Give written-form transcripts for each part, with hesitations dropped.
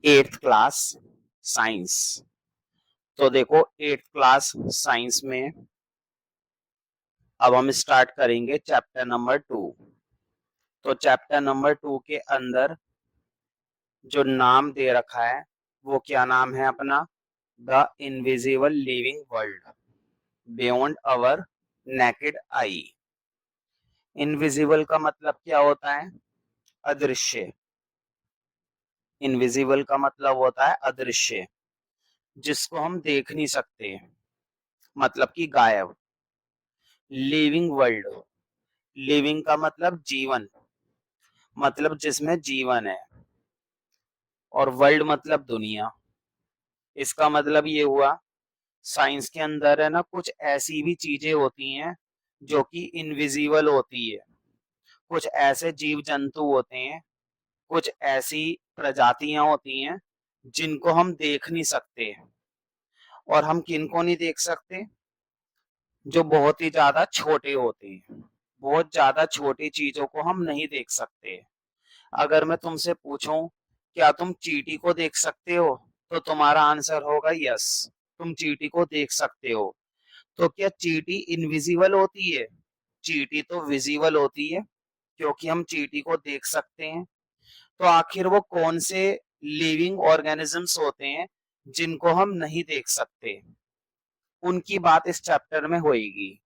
Eighth class science. तो देखो eighth class science में अब हम स्टार्ट करेंगे चैप्टर नंबर 2। तो चैप्टर नंबर 2 के अंदर जो नाम दे रखा है वो क्या नाम है अपना? The invisible living world beyond our naked eye. Invisible का मतलब क्या होता है? अदृश्य। इनविजिबल का मतलब होता है अदृश्य, जिसको हम देख नहीं सकते, मतलब कि गायब। लिविंग वर्ल्ड, लिविंग का मतलब जीवन, मतलब जिसमें जीवन है, और वर्ल्ड मतलब दुनिया। इसका मतलब ये हुआ साइंस के अंदर है ना कुछ ऐसी भी चीजें होती हैं जो कि इनविजिबल होती है। कुछ ऐसे जीव जंतु होते हैं, कुछ ऐसी प्रजातियां होती हैं जिनको हम देख नहीं सकते। और हम किनको नहीं देख सकते? जो बहुत ही ज्यादा छोटे होते हैं। बहुत ज्यादा छोटी चीजों को हम नहीं देख सकते। अगर मैं तुमसे पूछूं क्या तुम चींटी को देख सकते हो, तो तुम्हारा आंसर होगा यस, तुम चींटी को देख सकते हो। तो क्या चींटी इनविजिबल होती है? चींटी तो विजिबल होती है, क्योंकि हम चींटी को देख सकते हैं। तो आखिर वो कौन से लिविंग ऑर्गेनिजम्स होते हैं जिनको हम नहीं देख सकते? उनकी बात इस चैप्टर में होगी।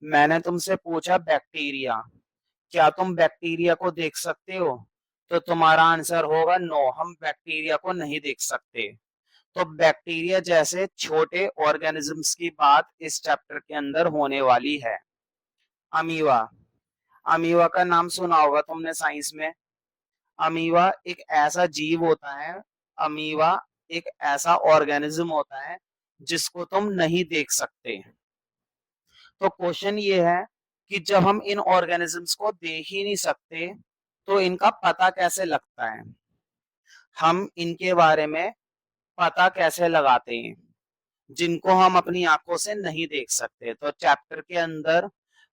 मैंने तुमसे पूछा बैक्टीरिया, क्या तुम बैक्टीरिया को देख सकते हो? तो तुम्हारा आंसर होगा नो, हम बैक्टीरिया को नहीं देख सकते। तो बैक्टीरिया जैसे छोटे ऑर्गेनिजम्स की बात इस चैप्टर के अंदर होने वाली है। अमीवा, अमीवा का नाम सुना होगा तुमने साइंस में। अमीवा एक ऐसा जीव होता है, अमीवा एक ऐसा ऑर्गेनिज्म होता है जिसको तुम नहीं देख सकते। तो क्वेश्चन ये है कि जब हम इन ऑर्गेनिजम्स को देख ही नहीं सकते तो इनका पता कैसे लगता है? हम इनके बारे में पता कैसे लगाते हैं जिनको हम अपनी आंखों से नहीं देख सकते? तो चैप्टर के अंदर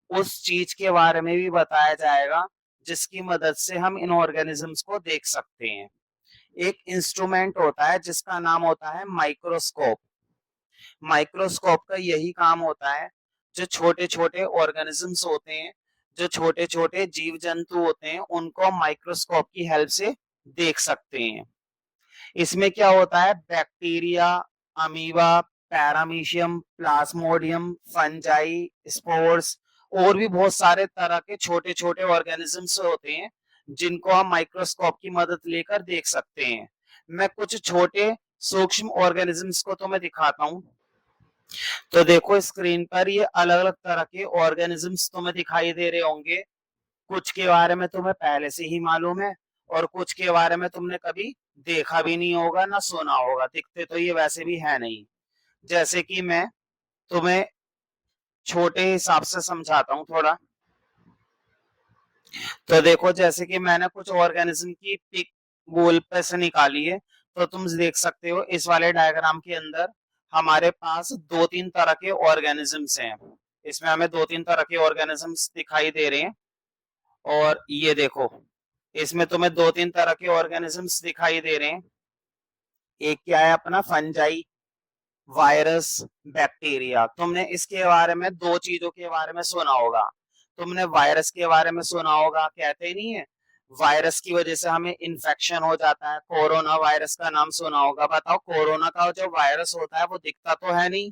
उस चीज के बारे में भी बताया जाएगा जिसकी मदद से हम इन ऑर्गेनिजम्स को देख सकते हैं। एक इंस्ट्रूमेंट होता है जिसका नाम होता है माइक्रोस्कोप। माइक्रोस्कोप का यही काम होता है, जो छोटे छोटे ऑर्गेनिजम्स होते हैं, जो छोटे छोटे जीव जंतु होते हैं, उनको माइक्रोस्कोप की हेल्प से देख सकते हैं। इसमें क्या होता है? Bacteria, amoeba, paramecium, Plasmodium, fungi, spores, और भी बहुत सारे तरह के छोटे छोटे ऑर्गेनिजम्स होते हैं जिनको हम माइक्रोस्कोप की मदद लेकर देख सकते हैं। मैं कुछ छोटे सूक्ष्म ऑर्गेनिजम्स को तो मैं दिखाता हूँ। तो देखो स्क्रीन पर ये अलग अलग तरह के ऑर्गेनिजम्स तुम्हें दिखाई दे रहे होंगे। कुछ के बारे में तुम्हें पहले से ही मालूम है, और कुछ के बारे में तुमने कभी देखा भी नहीं होगा ना सुना होगा। दिखते तो ये वैसे भी है नहीं। जैसे कि मैं तुम्हें छोटे हिसाब से समझाता हूँ थोड़ा। तो देखो जैसे कि मैंने कुछ ऑर्गेनिज्म की पिक गूगल पे से निकाली है, तो तुम देख सकते हो इस वाले डायग्राम के अंदर हमारे पास दो तीन तरह के ऑर्गेनिजम्स हैं। इसमें हमें दो तीन तरह के ऑर्गेनिजम्स दिखाई दे रहे हैं। और ये देखो इसमें तुम्हें दो तीन तरह के ऑर्गेनिजम्स दिखाई दे रहे हैं। एक क्या है अपना फंजाई, वायरस, बैक्टीरिया। तुमने इसके बारे में दो चीजों के बारे में सुना होगा। तुमने वायरस के बारे में सुना होगा, कहते नहीं है वायरस की वजह से हमें इन्फेक्शन हो जाता है। कोरोना वायरस का नाम सुना होगा। बताओ कोरोना का जो वायरस होता है वो दिखता तो है नहीं,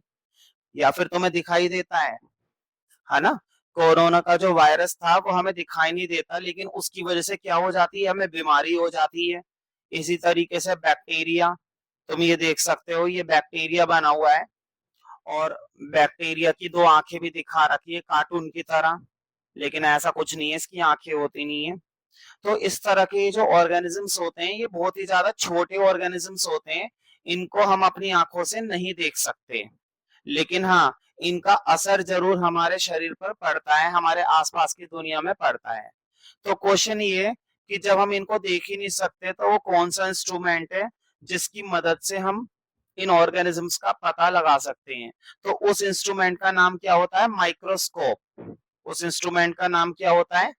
या फिर तुम्हें दिखाई देता है ना? कोरोना का जो वायरस था वो हमें दिखाई नहीं देता, लेकिन उसकी वजह से क्या हो जाती है? हमें बीमारी हो जाती है। इसी तरीके से बैक्टीरिया, तुम ये देख सकते हो ये बैक्टीरिया बना हुआ है, और बैक्टीरिया की दो आंखें भी दिखा रखी है कार्टून की तरह, लेकिन ऐसा कुछ नहीं है, इसकी आंखें होती नहीं है। तो इस तरह के जो ऑर्गेनिजम्स होते हैं ये बहुत ही ज्यादा छोटे ऑर्गेनिजम्स होते हैं। इनको हम अपनी आंखों से नहीं देख सकते, लेकिन हाँ इनका असर जरूर हमारे शरीर पर पड़ता है, हमारे आसपास की दुनिया में पड़ता है। तो क्वेश्चन ये है कि जब हम इनको देख ही नहीं सकते तो वो कौन सा इंस्ट्रूमेंट है जिसकी मदद से हम इन ऑर्गेनिजम्स का पता लगा सकते हैं? तो उस इंस्ट्रूमेंट का नाम क्या होता है? माइक्रोस्कोप। उस इंस्ट्रूमेंट का नाम क्या होता है?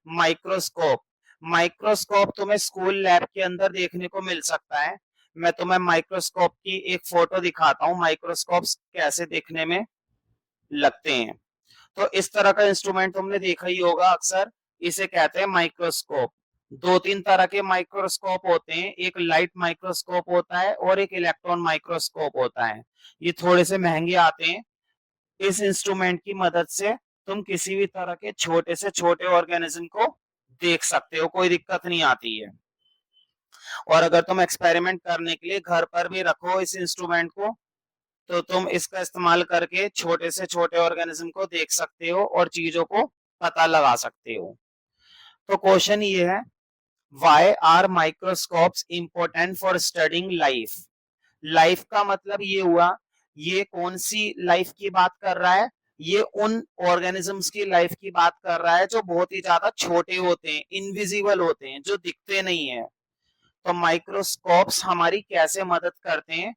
माइक्रोस्कोप। माइक्रोस्कोप तुम्हें स्कूल लैब के अंदर देखने को मिल सकता है। मैं तुम्हें माइक्रोस्कोप की एक फोटो दिखाता हूँ, माइक्रोस्कोप्स कैसे देखने में लगते हैं। तो इस तरह का इंस्ट्रूमेंट तुमने देखा ही होगा अक्सर, इसे कहते हैं माइक्रोस्कोप। दो तीन तरह के माइक्रोस्कोप होते हैं, एक लाइट माइक्रोस्कोप होता है और एक इलेक्ट्रॉन माइक्रोस्कोप होता है। ये थोड़े से महंगे आते हैं। इस इंस्ट्रूमेंट की मदद से तुम किसी भी तरह के छोटे से छोटे ऑर्गेनिज्म को देख सकते हो, कोई दिक्कत नहीं आती है। और अगर तुम एक्सपेरिमेंट करने के लिए घर पर भी रखो इस इंस्ट्रूमेंट को, तो तुम इसका इस्तेमाल करके छोटे से छोटे ऑर्गेनिज्म को देख सकते हो और चीजों को पता लगा सकते हो। तो क्वेश्चन ये है, why are microscopes important for studying life. Life का मतलब ये हुआ, ये कौन सी लाइफ की बात कर रहा है, ये उन ऑर्गेनिजम्स की लाइफ की बात कर रहा है जो बहुत ही ज्यादा छोटे होते हैं, इनविजिबल होते हैं, जो दिखते नहीं है। तो माइक्रोस्कोप्स हमारी कैसे मदद करते हैं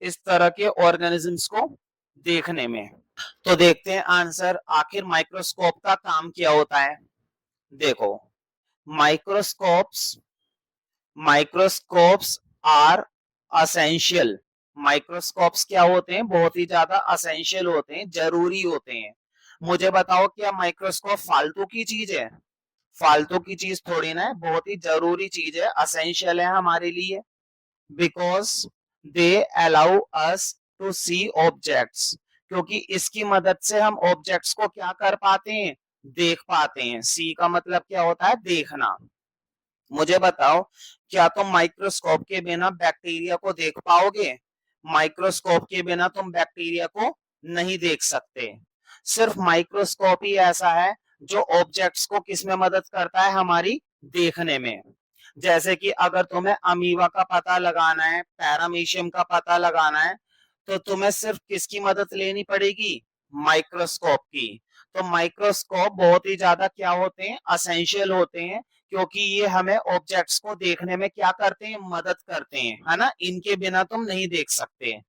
इस तरह के ऑर्गेनिजम्स को देखने में। तो देखते हैं आंसर, आखिर माइक्रोस्कोप का काम क्या होता है। देखो, microscopes microscopes are essential. Microscopes क्या होते हैं, बहुत ही ज्यादा असेंशियल होते हैं, जरूरी होते हैं। मुझे बताओ, क्या माइक्रोस्कोप फालतू की चीज है? फालतू की चीज थोड़ी ना है, बहुत ही जरूरी चीज है, असेंशियल है हमारे लिए। Because they allow us to see objects, क्योंकि इसकी मदद से हम ऑब्जेक्ट्स को क्या कर पाते हैं, देख पाते हैं। सी का मतलब क्या होता है, देखना। मुझे बताओ, क्या तुम माइक्रोस्कोप के बिना बैक्टीरिया को देख पाओगे? माइक्रोस्कोप के बिना तुम बैक्टीरिया को नहीं देख सकते। सिर्फ माइक्रोस्कोप ही ऐसा है जो ऑब्जेक्ट्स को किस में मदद करता है, हमारी देखने में। जैसे कि अगर तुम्हें अमीबा का पता लगाना है, पैरामीशियम का पता लगाना है, तो तुम्हें सिर्फ किसकी मदद लेनी पड़ेगी, माइक्रोस्कोप की। तो माइक्रोस्कोप बहुत ही ज्यादा क्या होते हैं, असेंशियल होते हैं, क्योंकि ये हमें ऑब्जेक्ट्स को देखने में क्या करते हैं, मदद करते हैं, है ना। इनके बिना तुम नहीं देख सकते।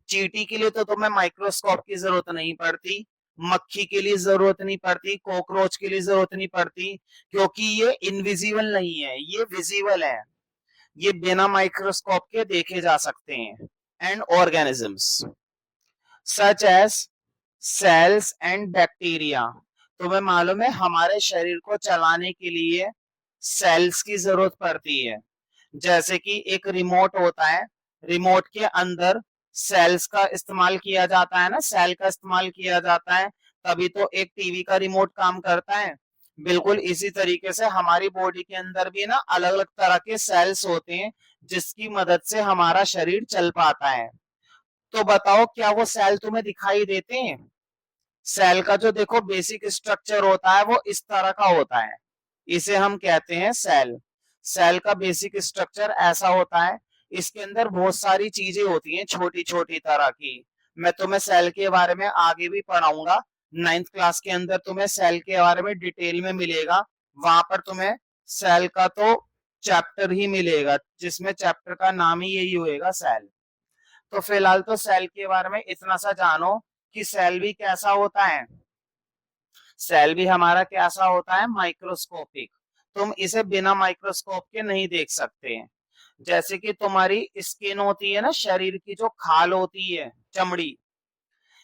चींटी के लिए तो तुम्हें माइक्रोस्कोप की जरूरत नहीं पड़ती, मक्खी के लिए जरूरत नहीं पड़ती, कॉकरोच के लिए जरूरत नहीं पड़ती, क्योंकि ये इनविजिबल नहीं है, ये विजिबल है। ये बिना माइक्रोस्कोप के देखे जा सकते हैं। And organisms such as cells and bacteria. तुम्हें मालूम है, हमारे शरीर को चलाने के लिए सेल्स की जरूरत पड़ती है। जैसे कि एक रिमोट होता है, रिमोट के अंदर सेल्स का इस्तेमाल किया जाता है ना, सेल का इस्तेमाल किया जाता है, तभी तो एक टीवी का रिमोट काम करता है। बिल्कुल इसी तरीके से हमारी बॉडी के अंदर भी ना अलग अलग तरह के सेल्स होते हैं, जिसकी मदद से हमारा शरीर चल पाता है। तो बताओ, क्या वो सेल तुम्हें दिखाई देते हैं? सेल का जो देखो बेसिक स्ट्रक्चर होता है वो इस तरह का होता है, इसे हम कहते हैं सेल। सेल का बेसिक स्ट्रक्चर ऐसा होता है, इसके अंदर बहुत सारी चीजें होती हैं, छोटी छोटी तरह की। मैं तुम्हें सेल के बारे में आगे भी पढ़ाऊंगा, 9th क्लास के अंदर तुम्हें सेल के बारे में डिटेल में मिलेगा। वहां पर तुम्हें सेल का तो चैप्टर ही मिलेगा, जिसमें चैप्टर का नाम ही यही होएगा, सेल। तो फिलहाल तो सेल के बारे में इतना सा जानो कि सेल भी कैसा होता है। सेल भी हमारा कैसा होता है, माइक्रोस्कोपिक। तुम इसे बिना माइक्रोस्कोप के नहीं देख सकते। जैसे कि तुम्हारी स्किन होती है ना, शरीर की जो खाल होती है, चमड़ी,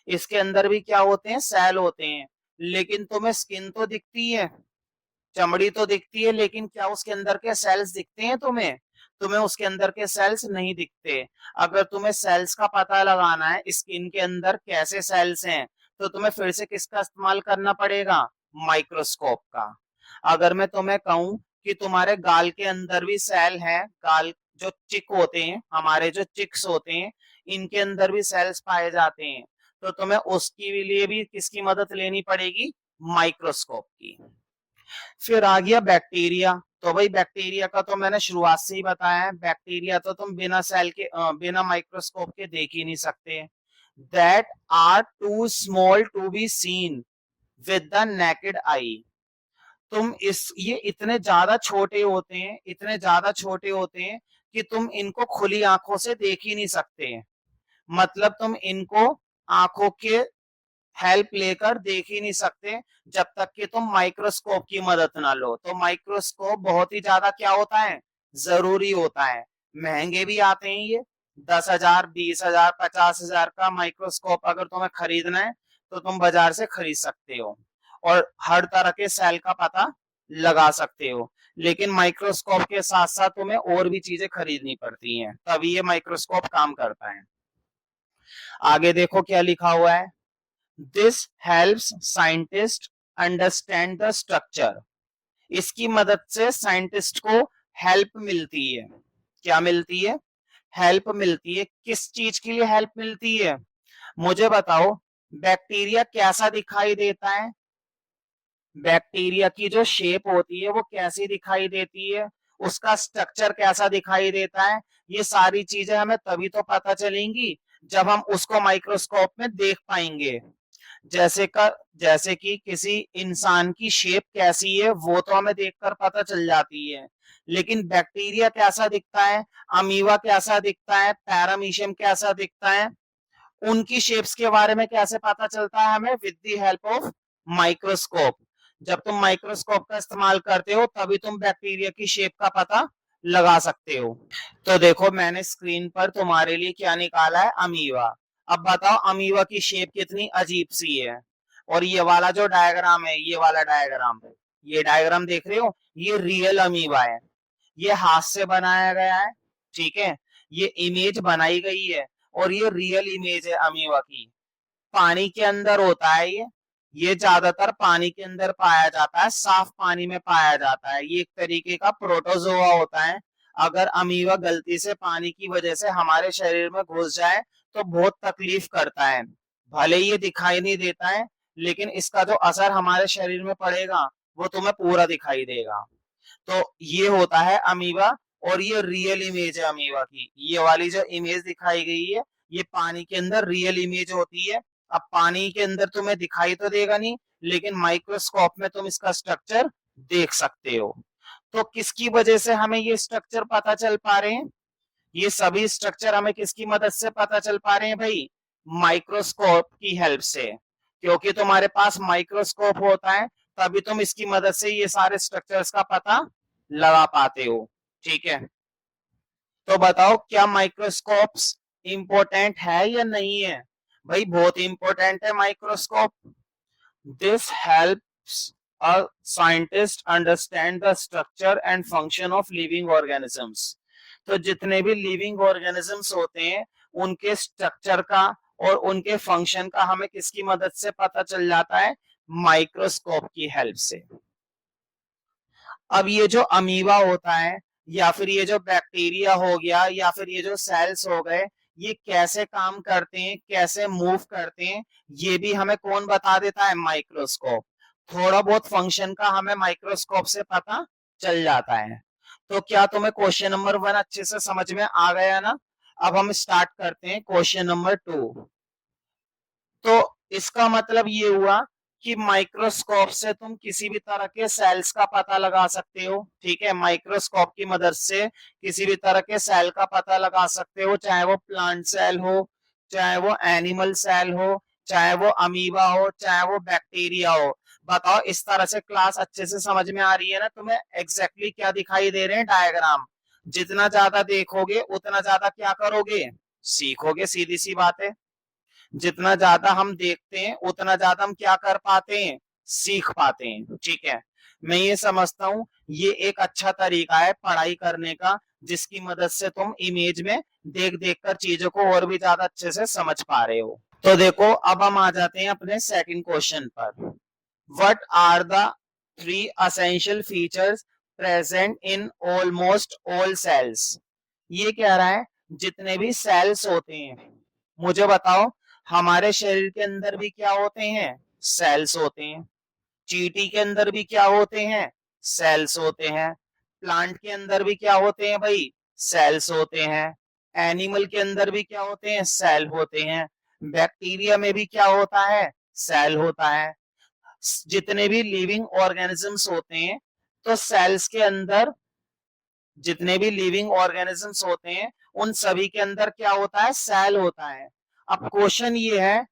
इसके अंदर भी क्या होते हैं, सेल होते हैं। लेकिन तुम्हें स्किन तो दिखती है, चमड़ी तो दिखती है, लेकिन क्या उसके अंदर के सेल्स दिखते हैं तुम्हें? तुम्हें उसके अंदर के सेल्स नहीं दिखते। अगर तुम्हें सेल्स का पता लगाना है, स्किन के अंदर कैसे सेल्स हैं, तो तुम्हें फिर से किसका इस्तेमाल करना पड़ेगा, माइक्रोस्कोप का। अगर मैं तुम्हें कहूं कि तुम्हारे गाल के अंदर भी सेल है, गाल जो चिक होते हैं, हमारे जो चिक्स होते हैं, इनके अंदर भी सेल्स पाए जाते हैं, तो तुम्हें उसके लिए भी किसकी मदद लेनी पड़ेगी, माइक्रोस्कोप की। फिर आ गया बैक्टीरिया। तो भाई बैक्टीरिया का तो मैंने शुरुआत से ही बताया है, बैक्टीरिया तो तुम बिना सेल के बिना माइक्रोस्कोप के देख ही नहीं सकते। That are too small to be seen with the naked eye. तुम इस ये इतने ज्यादा छोटे होते हैं, इतने ज्यादा छोटे होते हैं कि तुम इनको खुली आंखों से देख ही नहीं सकते। मतलब तुम इनको आंखों के हेल्प लेकर देख ही नहीं सकते जब तक कि तुम माइक्रोस्कोप की मदद ना लो। तो माइक्रोस्कोप बहुत ही ज्यादा क्या होता है, जरूरी होता है। महंगे भी आते हैं ये, 10,000, 20,000, 50,000 का माइक्रोस्कोप अगर तुम्हें खरीदना है तो तुम बाजार से खरीद सकते हो और हर तरह के सेल का पता लगा सकते हो। लेकिन माइक्रोस्कोप के साथ साथ तुम्हें और भी चीजें खरीदनी पड़ती हैं, तभी ये माइक्रोस्कोप काम करता है। आगे देखो क्या लिखा हुआ है, this helps scientist understand the structure. इसकी मदद से साइंटिस्ट को हेल्प मिलती है। क्या मिलती है? हेल्प मिलती है। किस चीज के लिए हेल्प मिलती है? मुझे बताओ, बैक्टीरिया कैसा दिखाई देता है? बैक्टीरिया की जो शेप होती है वो कैसी दिखाई देती है, उसका स्ट्रक्चर कैसा दिखाई देता है, ये सारी चीजें हमें तभी तो पता चलेंगी जब हम उसको माइक्रोस्कोप में देख पाएंगे। जैसे कि किसी इंसान की शेप कैसी है वो तो हमें देखकर पता चल जाती है, लेकिन बैक्टीरिया कैसा दिखता है, अमीबा कैसा दिखता है, पैरामीशियम कैसा दिखता है, उनकी शेप्स के बारे में कैसे पता चलता है हमें? With the help of microscope. जब तुम माइक्रोस्कोप का इस्तेमाल करते हो तभी तुम बैक्टीरिया की शेप का पता लगा सकते हो। तो देखो मैंने स्क्रीन पर तुम्हारे लिए क्या निकाला है, अमीबा। अब बताओ अमीबा की शेप कितनी अजीब सी है। और ये वाला जो डायग्राम है, ये वाला डायग्राम, ये डायग्राम देख रहे हो, ये रियल अमीबा है। ये हाथ से बनाया गया है, ठीक है, ये इमेज बनाई गई है और ये रियल इमेज है अमीबा की। पानी के अंदर होता है ये ज्यादातर पानी के अंदर पाया जाता है, साफ पानी में पाया जाता है। ये एक तरीके का प्रोटोजोआ होता है। अगर अमीबा गलती से पानी की वजह से हमारे शरीर में घुस जाए तो बहुत तकलीफ करता है। भले ये दिखाई नहीं देता है, लेकिन इसका जो असर हमारे शरीर में पड़ेगा वो तुम्हें पूरा दिखाई देगा। तो ये होता है अमीबा, और ये रियल इमेज है अमीबा की। ये वाली जो इमेज दिखाई गई है ये पानी के अंदर रियल इमेज होती है। अब पानी के अंदर तुम्हें दिखाई तो देगा नहीं, लेकिन माइक्रोस्कोप में तुम इसका स्ट्रक्चर देख सकते हो। तो किसकी वजह से हमें ये स्ट्रक्चर पता चल पा रहे हैं? ये सभी स्ट्रक्चर हमें किसकी मदद से पता चल पा रहे हैं भाई? माइक्रोस्कोप की हेल्प से। क्योंकि तुम्हारे पास माइक्रोस्कोप होता है तभी तुम इसकी मदद से ये सारे स्ट्रक्चर्स का पता लगा पाते हो। ठीक है, तो बताओ क्या माइक्रोस्कोप्स इंपॉर्टेंट है या नहीं है? भाई बहुत इंपॉर्टेंट है microscope. This helps a scientist understand the structure and function of living organisms. तो जितने भी लिविंग ऑर्गेनिजम्स होते हैं उनके स्ट्रक्चर का और उनके फंक्शन का हमें किसकी मदद से पता चल जाता है? माइक्रोस्कोप की हेल्प से। अब ये जो अमीबा होता है या फिर ये जो बैक्टीरिया हो गया या फिर ये जो सेल्स हो गए, ये कैसे काम करते हैं, कैसे मूव करते हैं, ये भी हमें कौन बता देता है? माइक्रोस्कोप। थोड़ा बहुत फंक्शन का हमें माइक्रोस्कोप से पता चल जाता है। तो क्या तुम्हें क्वेश्चन नंबर 1 अच्छे से समझ में आ गया ना? अब हम स्टार्ट करते हैं क्वेश्चन नंबर 2। तो इसका मतलब ये हुआ कि माइक्रोस्कोप से तुम किसी भी तरह के सेल्स का पता लगा सकते हो। ठीक है, माइक्रोस्कोप की मदद से किसी भी तरह के सेल का पता लगा सकते हो, चाहे वो प्लांट सेल हो, चाहे वो एनिमल सेल हो, चाहे वो अमीबा हो, चाहे वो बैक्टीरिया हो। बताओ इस तरह से क्लास अच्छे से समझ में आ रही है ना तुम्हें? एग्जैक्टली क्या दिखाई दे रहे हैं डायग्राम। जितना ज्यादा देखोगे उतना ज्यादा क्या करोगे? सीखोगे, सीधी सी बात है। जितना ज्यादा हम देखते हैं उतना ज्यादा हम क्या कर पाते हैं? सीख पाते हैं। ठीक है, मैं ये समझता हूँ ये एक अच्छा तरीका है पढ़ाई करने का, जिसकी मदद से तुम इमेज में देख देख कर चीजों को और भी ज्यादा अच्छे से समझ पा रहे हो। तो देखो अब हम आ जाते हैं अपने सेकंड क्वेश्चन पर। What are the 3 essential features present in almost all cells? ये कह रहा है जितने भी सेल्स होते हैं, मुझे बताओ हमारे शरीर के अंदर भी क्या होते हैं? सेल्स होते हैं। चींटी के अंदर भी क्या होते हैं? सेल्स होते हैं। प्लांट के अंदर भी क्या होते हैं भाई? सेल्स होते हैं। एनिमल के अंदर भी क्या होते हैं? सेल होते हैं। बैक्टीरिया में भी क्या होता है? सेल होता है। जितने भी लिविंग ऑर्गेनिजम्स होते हैं, तो सेल्स के अंदर जितने भी लिविंग ऑर्गेनिजम्स होते हैं उन सभी के अंदर क्या होता है? सेल होता है। अब क्वेश्चन ये है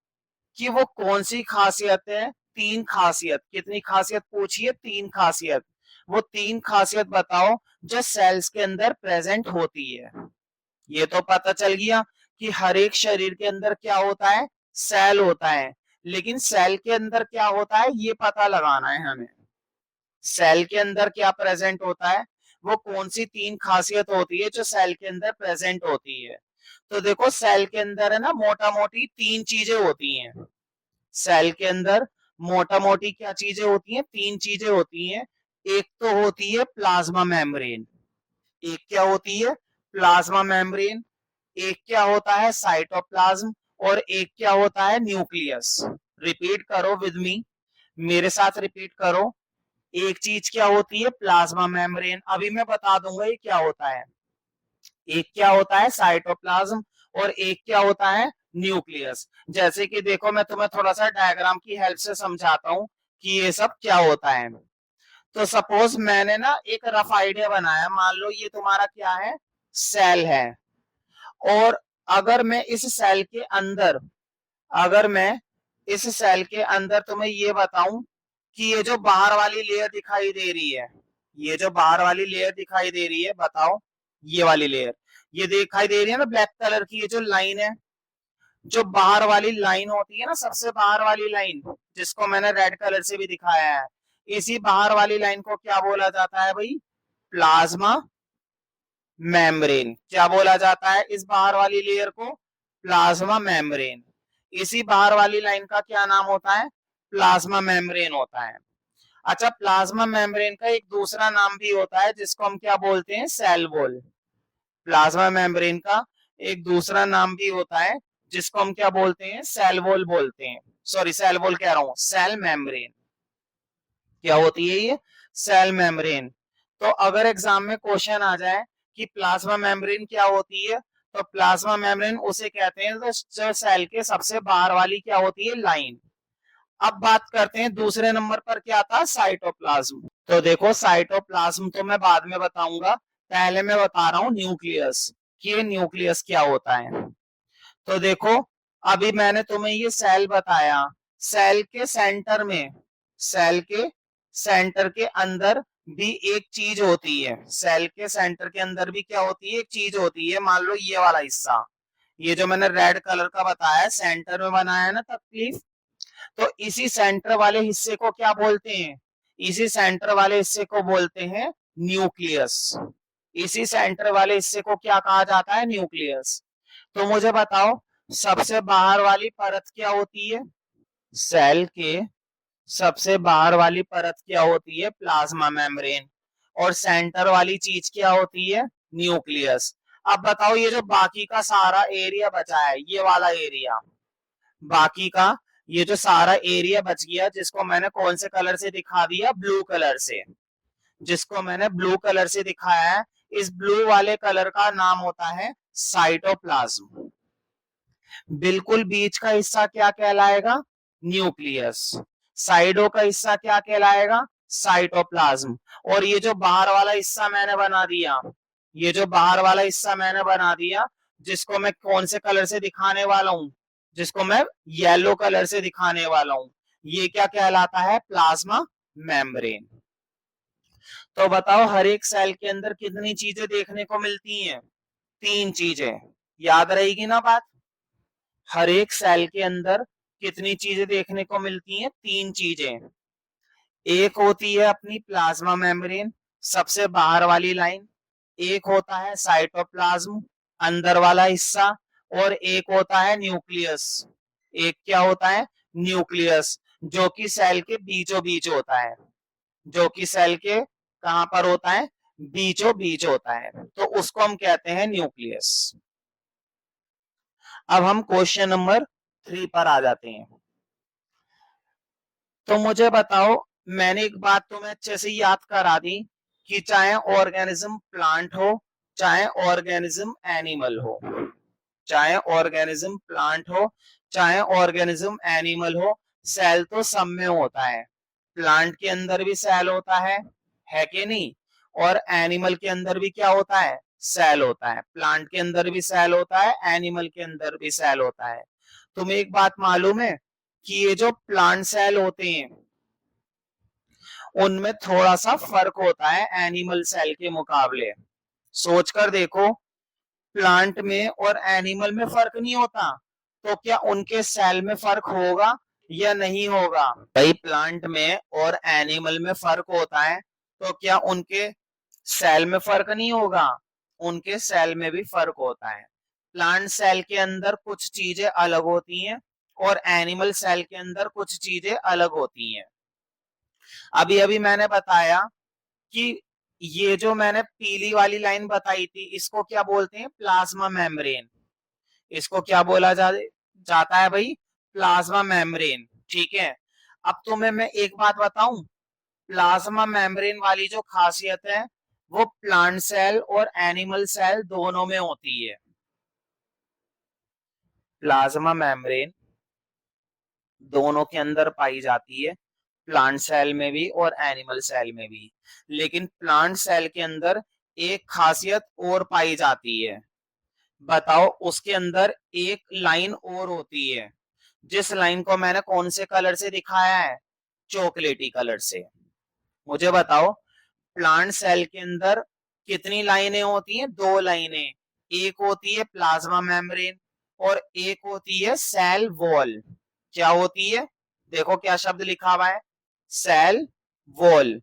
कि वो कौन सी खासियत है? 3 खासियत। कितनी खासियत पूछिए? 3 खासियत। वो 3 खासियत बताओ जो सेल्स के अंदर प्रेजेंट होती है। ये तो पता चल गया कि हर एक शरीर के अंदर क्या होता है, सेल होता है, लेकिन सेल के अंदर क्या होता है ये पता लगाना है हमें। सेल के अंदर क्या प्रेजेंट होता है, वो कौन सी 3 खासियत होती है जो सेल के अंदर प्रेजेंट होती है। तो देखो सेल के अंदर है ना मोटा मोटी 3 चीजें होती हैं। सेल के अंदर मोटा मोटी क्या चीजें होती हैं, 3 चीजें होती हैं। एक तो होती है प्लाज्मा मेम्ब्रेन, एक क्या होती है प्लाज्मा मेम्ब्रेन, एक क्या होता है साइटोप्लाज्म, और एक क्या होता है न्यूक्लियस। रिपीट करो विद मी, मेरे साथ रिपीट करो। एक चीज क्या होती है प्लाज्मा मेम्ब्रेन, अभी मैं बता दूंगा ये क्या होता है। एक क्या होता है साइटोप्लाज्म, और एक क्या होता है न्यूक्लियस। जैसे कि देखो मैं तुम्हें थोड़ा सा डायग्राम की हेल्प से समझाता हूँ कि ये सब क्या होता है। तो सपोज मैंने ना एक रफ आइडिया बनाया, मान लो ये तुम्हारा क्या है, सेल है। और अगर मैं इस सेल के अंदर, अगर मैं इस सेल के अंदर तुम्हें ये बताऊं कि ये जो बाहर वाली लेयर दिखाई दे रही है, ये जो बाहर वाली लेयर दिखाई दे रही है बताओ, ये वाली लेयर, ये दिखाई दे रही है ना ब्लैक कलर की, ये जो लाइन है, जो बाहर वाली लाइन होती है ना सबसे बाहर वाली लाइन, जिसको मैंने रेड कलर से भी दिखाया है, इसी बाहर वाली लाइन को क्या बोला जाता है भाई, प्लाज्मा मेम्ब्रेन। क्या बोला जाता है इस बाहर वाली लेयर को, प्लाज्मा मेम्ब्रेन। इसी बाहर वाली लाइन का क्या नाम होता है, प्लाज्मा मेम्ब्रेन होता है। अच्छा प्लाज्मा मेम्ब्रेन का एक दूसरा नाम भी होता है जिसको हम क्या बोलते हैं, सेल वॉल। प्लाज्मा मेम्ब्रेन का एक दूसरा नाम भी होता है जिसको हम क्या बोलते हैं, सेल वॉल बोलते हैं। सॉरी सेल वॉल कह रहा हूं, सेल मेम्ब्रेन। क्या होती है ये, सेल मेम्ब्रेन। तो अगर एग्जाम में क्वेश्चन आ जाए कि प्लाज्मा मेम्ब्रेन क्या होती है, तो प्लाज्मा मेम्ब्रेन उसे कहते हैं जो सेल के सबसे बाहर वाली क्या होती है, लाइन। अब बात करते हैं दूसरे नंबर पर क्या था, साइटोप्लाज्म। तो देखो साइटोप्लाज्म तो मैं बाद में बताऊंगा, पहले मैं बता रहा हूं न्यूक्लियस, कि ये न्यूक्लियस क्या होता है। तो देखो अभी मैंने तुम्हें ये सेल बताया, सेल के सेंटर में, सेल के सेंटर के अंदर भी एक चीज होती है, सेल के सेंटर के अंदर भी क्या होती है, एक चीज होती है। मान लो ये वाला हिस्सा, ये जो मैंने रेड कलर का बताया सेंटर में बनाया है ना तकलीफ, तो इसी सेंटर वाले हिस्से को क्या बोलते हैं, इसी सेंटर वाले हिस्से को बोलते हैं न्यूक्लियस। इसी सेंटर वाले हिस्से को क्या कहा जाता है, न्यूक्लियस। तो मुझे बताओ सबसे बाहर वाली परत क्या होती है, सेल के सबसे बाहर वाली परत क्या होती है, प्लाज्मा मेम्ब्रेन। और सेंटर वाली चीज क्या होती है, न्यूक्लियस। अब बताओ ये जो बाकी का सारा एरिया बचा है, ये वाला एरिया, बाकी का ये जो सारा एरिया बच गया जिसको मैंने कौन से कलर से दिखा दिया, ब्लू कलर से, जिसको मैंने ब्लू कलर से दिखाया है, इस ब्लू वाले कलर का नाम होता है साइटोप्लाज्म। बिल्कुल बीच का हिस्सा क्या कहलाएगा, न्यूक्लियस। साइडों का हिस्सा क्या कहलाएगा, साइटोप्लाज्म। और ये जो बाहर वाला हिस्सा मैंने बना दिया, ये जो बाहर वाला हिस्सा मैंने बना दिया, जिसको मैं कौन से कलर से दिखाने वाला हूं, जिसको मैं येलो कलर से दिखाने वाला हूं, ये क्या कहलाता है, प्लाज्मा मेम्ब्रेन। तो बताओ हर एक सेल के अंदर कितनी चीजें देखने को मिलती हैं, 3 चीजें। याद रहेगी ना बात, हर एक सेल के अंदर कितनी चीजें देखने को मिलती हैं, 3 चीजें। एक होती है अपनी प्लाज्मा मेम्ब्रेन, सबसे बाहर वाली लाइन, एक होता है साइटोप्लाज्म, अंदर वाला हिस्सा, और एक होता है न्यूक्लियस। एक क्या होता है, न्यूक्लियस, जो कि सेल के बीचों बीच होता है, जो कि सेल के कहां पर होता है, बीचों बीच होता है, तो उसको हम कहते हैं न्यूक्लियस। अब हम क्वेश्चन नंबर 3 पर आ जाते हैं। तो मुझे बताओ, मैंने एक बात तुम्हें अच्छे से याद करा दी कि चाहे ऑर्गेनिज्म प्लांट हो, चाहे ऑर्गेनिज्म एनिमल हो, चाहे ऑर्गेनिज्म प्लांट हो, चाहे ऑर्गेनिज्म एनिमल हो, सेल तो सब में होता है। प्लांट के अंदर भी सेल होता है कि नहीं, और एनिमल के अंदर भी क्या होता है, सेल होता है। प्लांट के अंदर भी सेल होता है, एनिमल के अंदर भी सेल होता है। तुम्हें एक बात मालूम है कि ये जो प्लांट सेल होते हैं, उनमें थोड़ा सा फर्क होता है एनिमल सेल के मुकाबले। सोच कर देखो, प्लांट में और एनिमल में फर्क नहीं होता, तो क्या उनके सेल में फर्क होगा या नहीं होगा? भाई प्लांट में और एनिमल में फर्क होता है, तो क्या उनके सेल में फर्क नहीं होगा? उनके सेल में भी फर्क होता है। प्लांट सेल के अंदर कुछ चीजें अलग होती हैं और एनिमल सेल के अंदर कुछ चीजें अलग होती हैं। अभी अभी मैंने बताया कि ये जो मैंने पीली वाली लाइन बताई थी, इसको क्या बोलते हैं? Plasma membrane. इसको क्या बोला जाता है भाई? Plasma membrane. ठीक है। अब तुम्हें मैं एक बात बताऊं, प्लाज्मा मेम्ब्रेन वाली जो खासियत है वो प्लांट सेल और एनिमल सेल दोनों में होती है। प्लाज्मा मेम्ब्रेन दोनों के अंदर पाई जाती है, प्लांट सेल में भी और एनिमल सेल में भी। लेकिन प्लांट सेल के अंदर एक खासियत और पाई जाती है। बताओ, उसके अंदर एक लाइन और होती है, जिस लाइन को मैंने कौन से कलर से दिखाया है? चॉकलेटी कलर से। मुझे बताओ, प्लांट सेल के अंदर कितनी लाइनें होती हैं? दो लाइनें। एक होती है प्लाज्मा मेम्ब्रेन और एक होती है सेल वॉल। क्या होती है? देखो क्या शब्द लिखा हुआ है, सेल वॉल।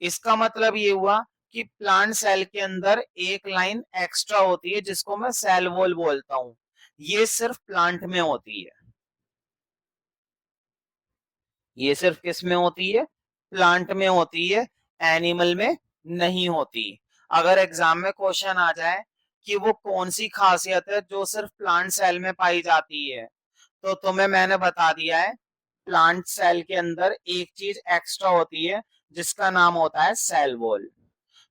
इसका मतलब ये हुआ कि प्लांट सेल के अंदर एक लाइन एक्स्ट्रा होती है जिसको मैं सेल वॉल बोलता हूं। ये सिर्फ प्लांट में होती है। ये सिर्फ किस में होती है? प्लांट में होती है, एनिमल में नहीं होती। अगर एग्जाम में क्वेश्चन आ जाए कि वो कौन सी खासियत है जो सिर्फ प्लांट सेल में पाई जाती है, तो तुम्हें मैंने बता दिया है, प्लांट सेल के अंदर एक चीज एक्स्ट्रा होती है जिसका नाम होता है सेल वॉल।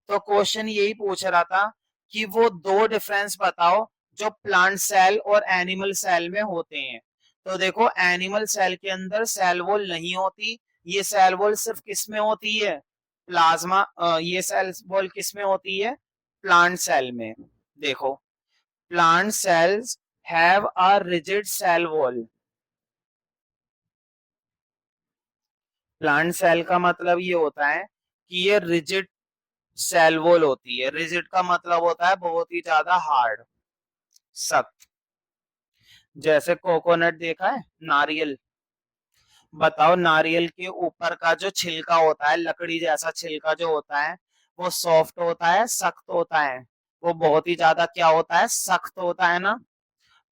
तो क्वेश्चन यही पूछ रहा था कि वो दो डिफरेंस बताओ जो प्लांट सेल और एनिमल सेल में होते हैं। तो देखो, एनिमल सेल के अंदर सेल वॉल नहीं होती, ये सेल वॉल सिर्फ किस में होती है? ये सेल वॉल किस में होती है? प्लांट सेल में। देखो, plant cells have a rigid cell wall. Plant cell का मतलब ये होता है कि ये रिजिड सेल वॉल होती है। रिजिड का मतलब होता है बहुत ही ज्यादा हार्ड, सख्त। जैसे कोकोनट देखा है, नारियल। बताओ, नारियल के ऊपर का जो छिलका होता है, लकड़ी जैसा छिलका जो होता है, वो सॉफ्ट होता है, सख्त होता है? वो बहुत ही ज्यादा क्या होता है? सख्त होता है ना।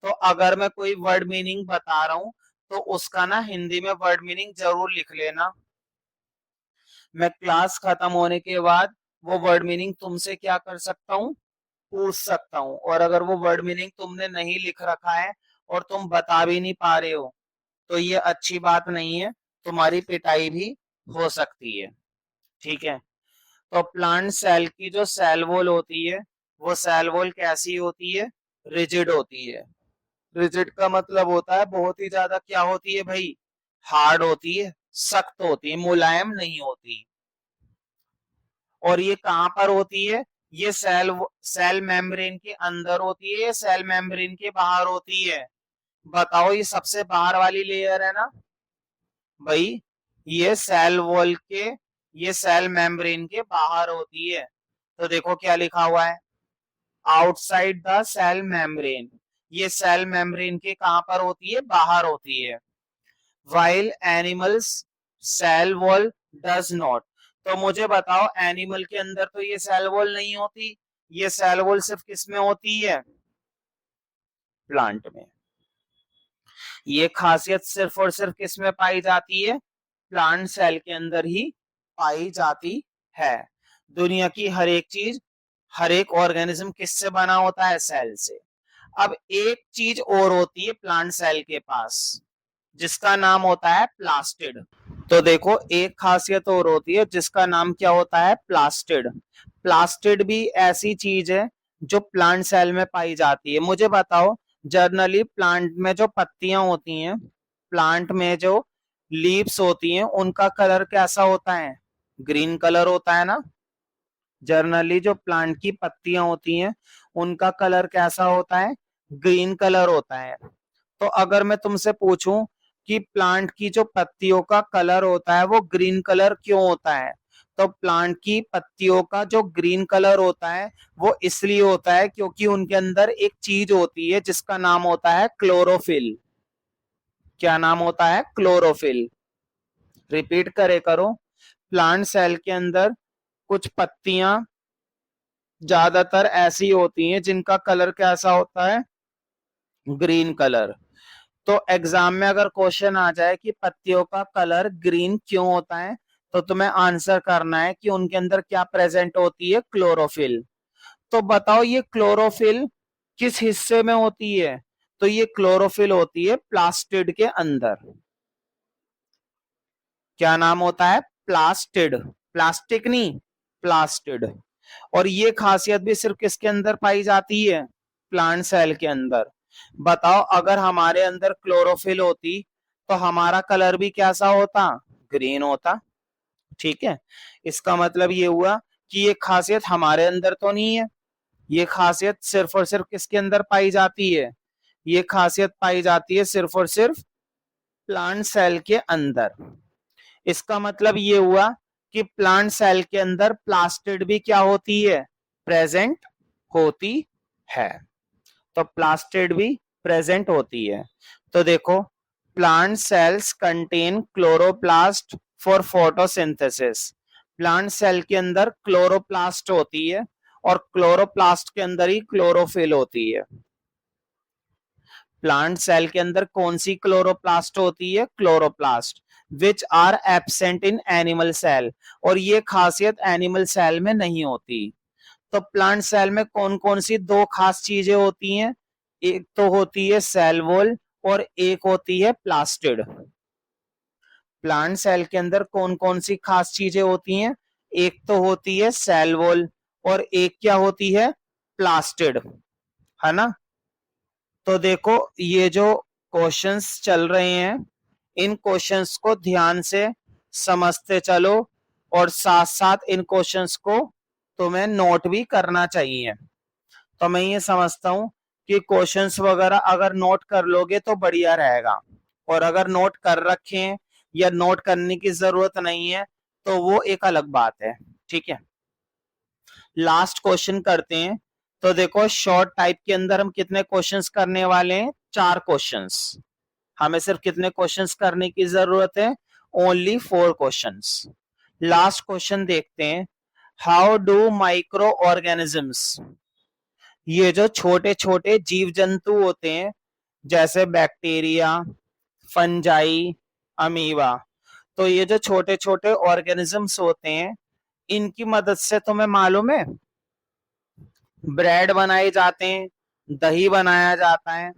तो अगर मैं कोई वर्ड मीनिंग बता रहा हूं, तो उसका ना हिंदी में वर्ड मीनिंग जरूर लिख लेना। मैं क्लास खत्म होने के बाद वो वर्ड मीनिंग तुमसे क्या कर सकता हूँ? पूछ सकता हूँ। और अगर वो वर्ड मीनिंग तुमने नहीं लिख रखा है और तुम बता भी नहीं पा रहे हो, तो ये अच्छी बात नहीं है, तुम्हारी पिटाई भी हो सकती है। ठीक है। तो प्लांट सेल की जो सेल वॉल होती है, वो सेल वॉल कैसी होती है? रिजिड होती है। रिजिड का मतलब होता है बहुत ही ज्यादा क्या होती है भाई? हार्ड होती है, सख्त होती है, मुलायम नहीं होती। और ये कहां पर होती है? ये सेल मेम्ब्रेन के अंदर होती है या सेल मेम्ब्रेन के बाहर होती है? बताओ, ये सबसे बाहर वाली लेयर है ना भाई, ये सेल वॉल के, ये सेल मेम्ब्रेन के बाहर होती है। तो देखो क्या लिखा हुआ है, आउटसाइड द सेल मेम्ब्रेन। ये सेल मेम्ब्रेन के कहां पर होती है? बाहर होती है। While animals cell wall does not. तो मुझे बताओ, एनिमल के अंदर तो ये सेल वॉल नहीं होती, ये सेल वॉल सिर्फ किस में होती है? प्लांट में। ये खासियत सिर्फ और सिर्फ किस में पाई जाती है? प्लांट सेल के अंदर ही पाई जाती है। दुनिया की हर एक चीज, हर एक ऑर्गेनिज्म किससे बना होता है? सेल से। अब एक चीज और होती है प्लांट सेल के पास, जिसका नाम होता है प्लास्टिड। तो देखो, एक खासियत और होती है जिसका नाम क्या होता है? प्लास्टिड। प्लास्टिड भी ऐसी चीज है जो प्लांट सेल में पाई जाती है। मुझे बताओ, जनरली प्लांट में जो पत्तियां होती हैं, प्लांट में जो लीव्स होती हैं, उनका कलर कैसा होता है? ग्रीन कलर होता है ना। जनरली जो प्लांट की पत्तियां होती हैं, उनका कलर कैसा होता है? ग्रीन कलर होता है। तो अगर मैं तुमसे पूछूं कि प्लांट की जो पत्तियों का कलर होता है वो ग्रीन कलर क्यों होता है, तो प्लांट की पत्तियों का जो ग्रीन कलर होता है वो इसलिए होता है क्योंकि उनके अंदर एक चीज होती है जिसका नाम होता है क्लोरोफिल। क्या नाम होता है? क्लोरोफिल। रिपीट करे करो। प्लांट सेल के अंदर कुछ पत्तियां ज्यादातर ऐसी होती हैं जिनका कलर कैसा होता है? Green colour. तो एग्जाम में अगर क्वेश्चन आ जाए कि पत्तियों का कलर ग्रीन क्यों होता है, तो तुम्हें आंसर करना है कि उनके अंदर क्या प्रेजेंट होती है? क्लोरोफिल। तो बताओ ये क्लोरोफिल किस हिस्से में होती है? तो ये क्लोरोफिल होती है प्लास्टिड के अंदर। क्या नाम होता है? प्लास्टिड। प्लास्टिक नहीं, प्लास्टिड। और ये खासियत भी सिर्फ किसके अंदर पाई जाती है? प्लांट सेल के अंदर। बताओ अगर हमारे अंदर क्लोरोफिल होती तो हमारा कलर भी कैसा होता? ग्रीन होता। ठीक है, इसका मतलब ये हुआ कि ये खासियत हमारे अंदर तो नहीं है, ये खासियत सिर्फ और सिर्फ किसके अंदर पाई जाती है? ये खासियत पाई जाती है सिर्फ और सिर्फ प्लांट सेल के अंदर। इसका मतलब ये हुआ कि प्लांट सेल के अंदर प्लास्टिड भी क्या होती है? प्रेजेंट होती है। तो प्लास्टिड भी प्रेजेंट होती है। तो देखो, plant cells contain chloroplast for photosynthesis. Plant cell के अंदर क्लोरोप्लास्ट होती है और क्लोरोप्लास्ट के अंदर ही क्लोरोफिल होती है। प्लांट सेल के अंदर कौन सी क्लोरोप्लास्ट होती है? Chloroplast, which are absent in animal cell. और ये खासियत एनिमल सेल में नहीं होती। तो प्लांट सेल में कौन कौन सी दो खास चीजें होती हैं? एक तो होती है सेल वॉल और एक होती है प्लास्टिड। प्लांट सेल के अंदर कौन कौन सी खास चीजें होती हैं? एक तो होती है सेल वॉल और एक क्या होती है? प्लास्टिड, है ना? तो देखो, ये जो क्वेश्चंस चल रहे हैं इन क्वेश्चंस को ध्यान से समझते चलो और साथ साथ इन क्वेश्चंस को तुम्हें नोट भी करना चाहिए। तो मैं ये समझता हूँ कि क्वेश्चंस वगैरह अगर नोट कर लोगे तो बढ़िया रहेगा, और अगर नोट कर रखे हैं या नोट करने की जरूरत नहीं है तो वो एक अलग बात है। ठीक है, लास्ट क्वेश्चन करते हैं। तो देखो, शॉर्ट टाइप के अंदर हम कितने क्वेश्चंस करने वाले हैं? 4 क्वेश्चंस। हमें सिर्फ कितने क्वेश्चंस करने की जरूरत है? Only 4 questions. लास्ट क्वेश्चन देखते हैं। हाउ डू माइक्रो ऑर्गेनिजम्स, ये जो छोटे छोटे जीव जंतु होते हैं जैसे बैक्टीरिया, फंजाई, अमीबा, तो ये जो छोटे छोटे ऑर्गेनिजम्स होते हैं इनकी मदद से तुम्हें मालूम है ब्रेड बनाए जाते हैं, दही बनाया जाता है।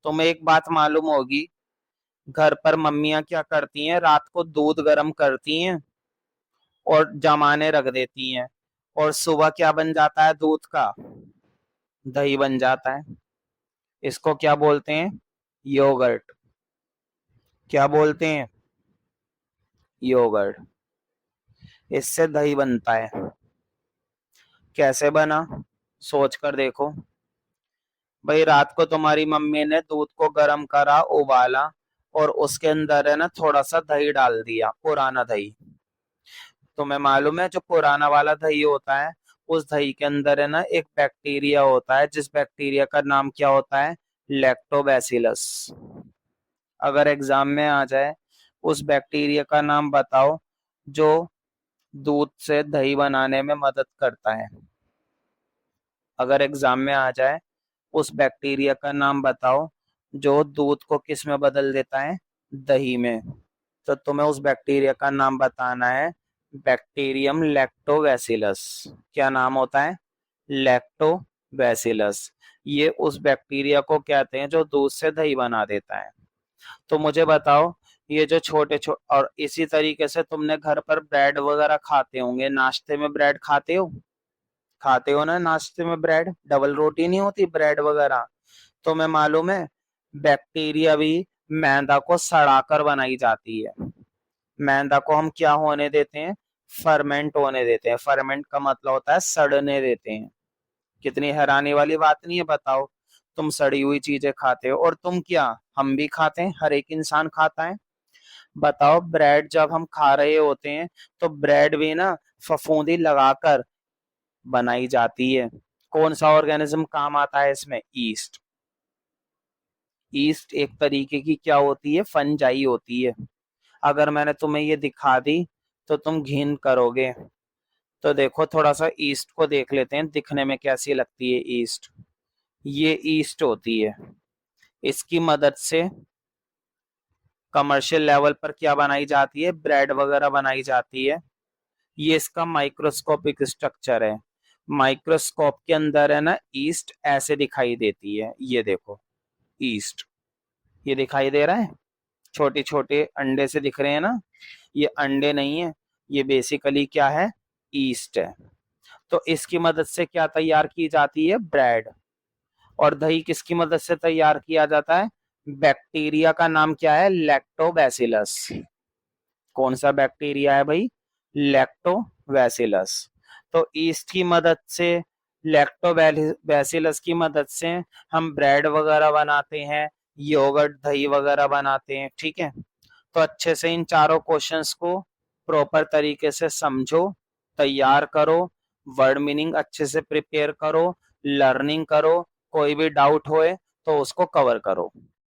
तुम्हें एक बात मालूम होगी, घर पर मम्मियां क्या करती हैं? रात को दूध गर्म करती हैं और जमाने रख देती हैं, और सुबह क्या बन जाता है दूध का? दही बन जाता है। इसको क्या बोलते हैं? योगर्ट। क्या बोलते हैं? योगर्ट। इससे दही बनता है। कैसे बना? सोच कर देखो। भाई, रात को तुम्हारी मम्मी ने दूध को गर्म करा, उबाला, और उसके अंदर है ना थोड़ा सा दही डाल दिया, पुराना दही। तुम्हें मालूम है जो पुराना वाला दही होता है उस दही के अंदर है ना एक बैक्टीरिया होता है, जिस बैक्टीरिया का नाम क्या होता है? लैक्टोबैसिलस। अगर एग्जाम में आ जाए उस बैक्टीरिया का नाम बताओ जो दूध से दही बनाने में मदद करता है। अगर एग्जाम में आ जाए उस बैक्टीरिया का नाम बताओ जो दूध को किस में बदल देता है? दही में। तो तुम्हें उस बैक्टीरिया का नाम बताना है बैक्टीरियम लैक्टोबैसिलस। क्या नाम होता है? लैक्टोबैसिलस। ये उस बैक्टीरिया को कहते हैं जो दूध से दही बना देता है। तो मुझे बताओ, ये जो छोटे छोटे, और इसी तरीके से तुमने घर पर ब्रेड वगैरह खाते होंगे, नाश्ते में ब्रेड खाते हो? खाते हो ना नाश्ते में ब्रेड, डबल रोटी नहीं होती ब्रेड वगैरह। तो मैं मालूम है बैक्टीरिया भी मैदा को सड़ाकर बनाई जाती है। मैदा को हम क्या होने देते हैं? फर्मेंट होने देते हैं। फर्मेंट का मतलब होता है सड़ने देते हैं। कितनी हैरानी वाली बात नहीं है? बताओ, तुम सड़ी हुई चीजें खाते हो, और तुम क्या, हम भी खाते हैं, हर एक इंसान खाता है। बताओ, ब्रेड जब हम खा रहे होते हैं तो ब्रेड भी ना फफूंदी लगाकर बनाई जाती है। कौन सा ऑर्गेनिज्म काम आता है इसमें? ईस्ट। ईस्ट एक तरीके की क्या होती है? फंजाई होती है। अगर मैंने तुम्हें ये दिखा दी तो तुम घिन करोगे। तो देखो, थोड़ा सा ईस्ट को देख लेते हैं, दिखने में कैसी लगती है ईस्ट। ये ईस्ट होती है। इसकी मदद से कमर्शियल लेवल पर क्या बनाई जाती है? ब्रेड वगैरह बनाई जाती है। ये इसका माइक्रोस्कोपिक स्ट्रक्चर है। माइक्रोस्कोप के अंदर है ना, ईस्ट ऐसे दिखाई देती है। ये देखो, ईस्ट ये दिखाई दे रहा है, छोटे छोटे अंडे से दिख रहे हैं ना। ये अंडे नहीं है, ये बेसिकली क्या है? ईस्ट है। तो इसकी मदद से क्या तैयार की जाती है? ब्रेड। और दही किसकी मदद से तैयार किया जाता है? बैक्टीरिया का नाम क्या है? लैक्टोबैसिलस। कौन सा बैक्टीरिया है भाई? लैक्टोबैसिलस। तो ईस्ट की मदद से, लैक्टोबैसिलस की मदद से हम ब्रेड वगैरह बनाते हैं, योगर्ट दही वगैरह बनाते हैं। ठीक है, तो अच्छे से इन चारों क्वेश्चंस को प्रॉपर तरीके से समझो, तैयार करो, वर्ड मीनिंग अच्छे से प्रिपेयर करो, लर्निंग करो, कोई भी डाउट होए तो उसको कवर करो।